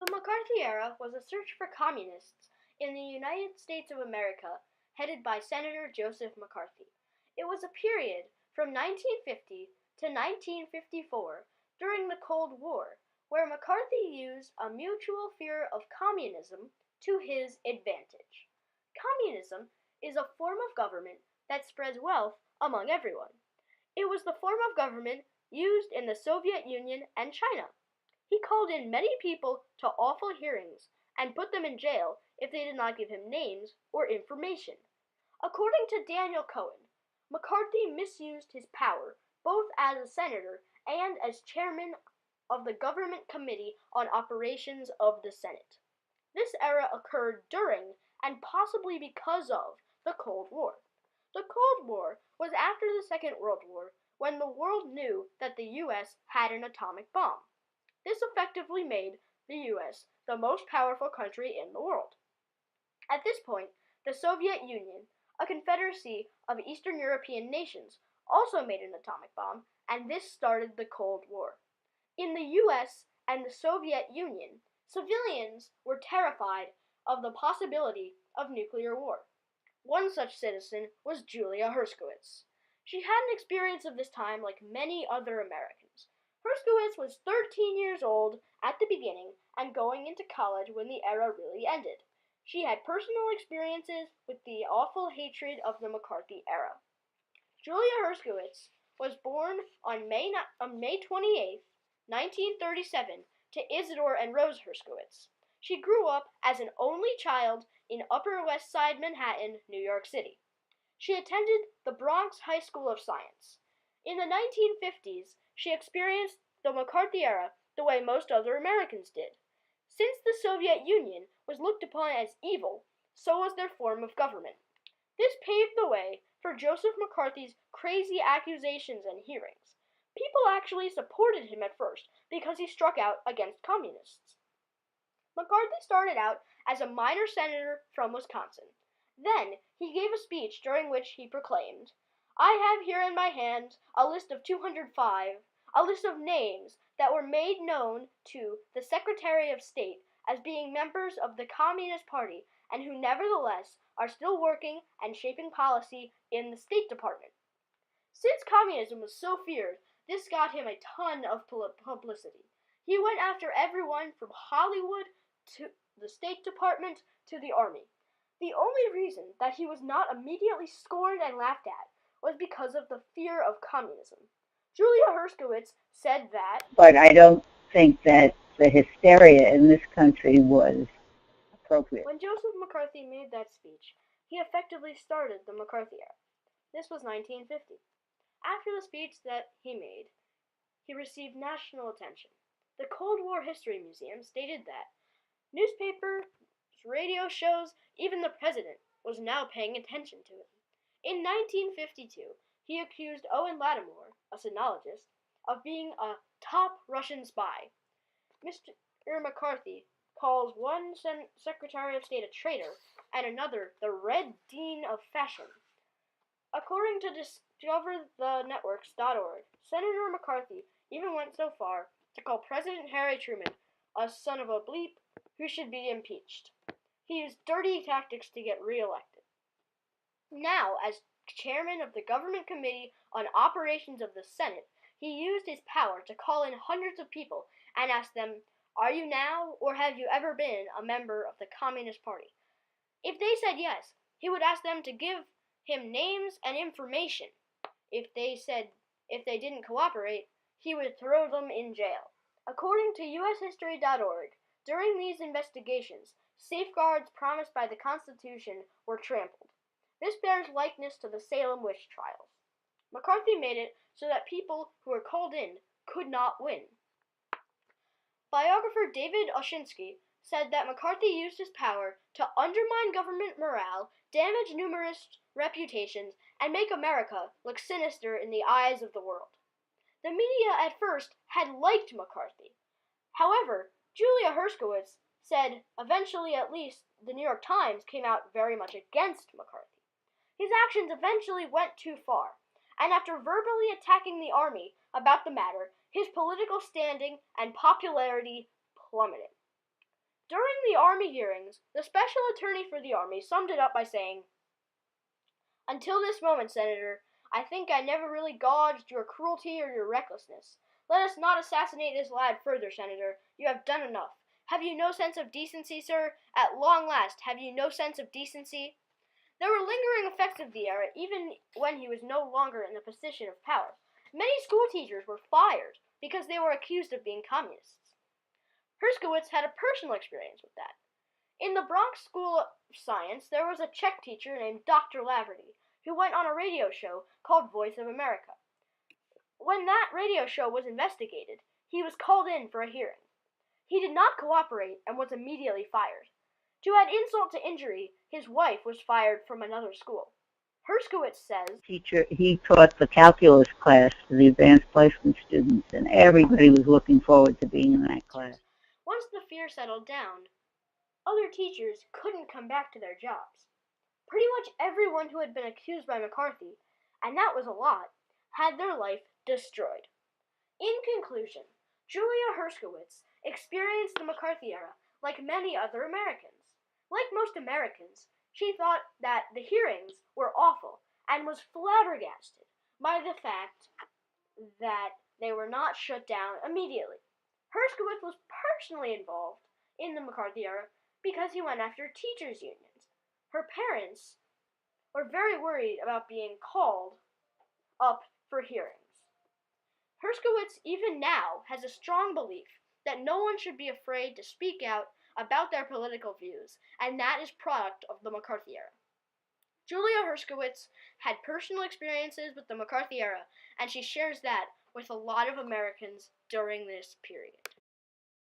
The McCarthy era was a search for communists in the United States of America, headed by Senator Joseph McCarthy. It was a period from 1950 to 1954 during the Cold War, where McCarthy used a mutual fear of communism to his advantage. Communism is a form of government that spreads wealth among everyone. It was the form of government used in the Soviet Union and China. He called in many people to awful hearings and put them in jail if they did not give him names or information. According to Daniel Cohen, McCarthy misused his power both as a senator and as chairman of the Government Committee on Operations of the Senate. This era occurred during and possibly because of the Cold War. The Cold War was after the Second World War, when the world knew that the U.S. had an atomic bomb. This effectively made the U.S. the most powerful country in the world. At this point, the Soviet Union, a confederacy of Eastern European nations, also made an atomic bomb, and this started the Cold War. In the U.S. and the Soviet Union, civilians were terrified of the possibility of nuclear war. One such citizen was Julia Herskowitz. She had an experience of this time like many other Americans. Herskowitz was 13 years old at the beginning and going into college when the era really ended. She had personal experiences with the awful hatred of the McCarthy era. Julia Herskowitz was born on May 28, 1937, to Isidore and Rose Herskowitz. She grew up as an only child in Upper West Side Manhattan, New York City. She attended the Bronx High School of Science. In the 1950s, she experienced the McCarthy era the way most other Americans did. Since the Soviet Union was looked upon as evil, so was their form of government. This paved the way for Joseph McCarthy's crazy accusations and hearings. People actually supported him at first because he struck out against communists. McCarthy started out as a minor senator from Wisconsin. Then he gave a speech during which he proclaimed, "I have here in my hand a list of 205, a list of names that were made known to the Secretary of State as being members of the Communist Party and who nevertheless are still working and shaping policy in the State Department." Since communism was so feared, this got him a ton of publicity. He went after everyone from Hollywood to the State Department to the Army. The only reason that he was not immediately scorned and laughed at was because of the fear of communism. Julia Herskowitz said that, But I don't think that the hysteria in this country was appropriate. when Joseph McCarthy made that speech, he effectively started the McCarthy era. This was 1950. After the speech that he made, he received national attention. The Cold War History Museum stated that newspapers, radio shows, even the president was now paying attention to him. In 1952, he accused Owen Lattimore, a sinologist, of being a top Russian spy. Mr. McCarthy calls one Secretary of State a traitor and another the Red Dean of Fashion. According to DiscoverTheNetworks.org, Senator McCarthy even went so far to call President Harry Truman a son of a bleep who should be impeached. He used dirty tactics to get reelected. Now, as chairman of the Government Committee on Operations of the Senate, he used his power to call in hundreds of people and ask them, "Are you now or have you ever been a member of the Communist Party?" If they said yes, he would ask them to give him names and information. If they didn't cooperate, he would throw them in jail. According to ushistory.org, during these investigations, safeguards promised by the Constitution were trampled. This bears likeness to the Salem witch trials. McCarthy made it so that people who were called in could not win. Biographer David Oshinsky said that McCarthy used his power to undermine government morale, damage numerous reputations, and make America look sinister in the eyes of the world. The media at first had liked McCarthy. However, Julia Herskowitz said eventually at least the New York Times came out very much against McCarthy. His actions eventually went too far, and after verbally attacking the army about the matter, his political standing and popularity plummeted. During the Army hearings, the special attorney for the Army summed it up by saying, "Until this moment, Senator, I think I never really gauged your cruelty or your recklessness. Let us not assassinate this lad further, Senator. You have done enough. Have you no sense of decency, sir? At long last, have you no sense of decency?" There were lingering effects of the era even when he was no longer in a position of power. Many school teachers were fired because they were accused of being communists. Herskowitz had a personal experience with that. In the Bronx School of Science, there was a Czech teacher named Dr. Laverty who went on a radio show called Voice of America. When that radio show was investigated, he was called in for a hearing. He did not cooperate and was immediately fired. To add insult to injury, his wife was fired from another school. Herskowitz says, Teacher, he taught the calculus class to the advanced placement students, and everybody was looking forward to being in that class. Once the fear settled down, other teachers couldn't come back to their jobs. Pretty much everyone who had been accused by McCarthy, and that was a lot, had their life destroyed. In conclusion, Julia Herskowitz experienced the McCarthy era like many other Americans. Like most Americans, she thought that the hearings were awful and was flabbergasted by the fact that they were not shut down immediately. Herskowitz was personally involved in the McCarthy era because he went after teachers' unions. Her parents were very worried about being called up for hearings. Herskowitz, even now, has a strong belief that no one should be afraid to speak out about their political views, and that is product of the McCarthy era. Julia Herskowitz had personal experiences with the McCarthy era, and she shares that with a lot of Americans during this period.